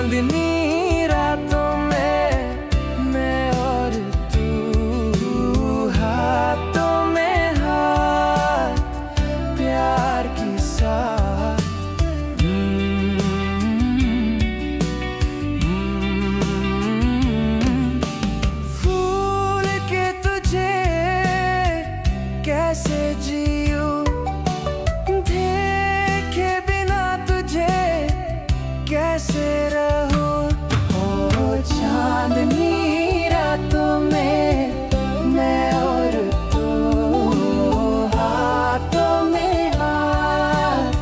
चांदनी रातों में मैं और तू, हाथों में हाथ प्यार की साथ। फूल के तुझे कैसे जियूं, देखे बिना तुझे कैसे रहूं। ओ चांदनी रातों में मैं और तू, हाथों में हाथ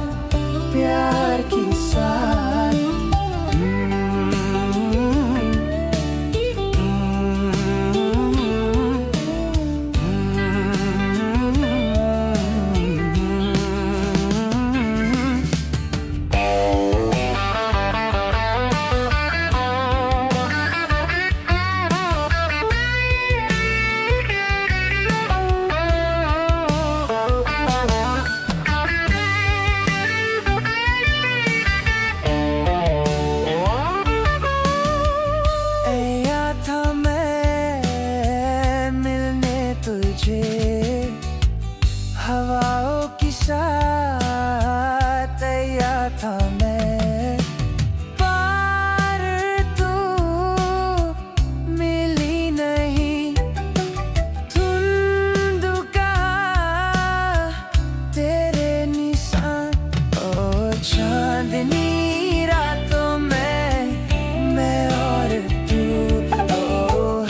प्यार की साथ। हवाओं की साथ या था मैं, पर तू मिली नहीं। धुंधुका तेरे निशान, ओ चांदनी रातों में मैं और तू, ओ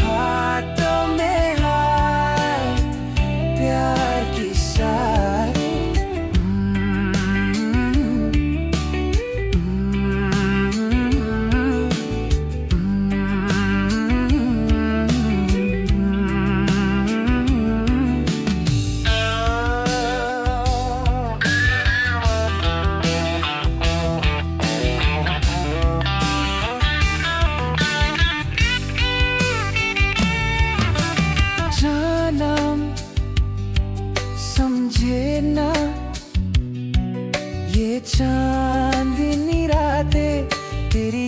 हाथों में हाथ प्यार की साथ। जानम समझे ना ये चांदनी रातें तेरी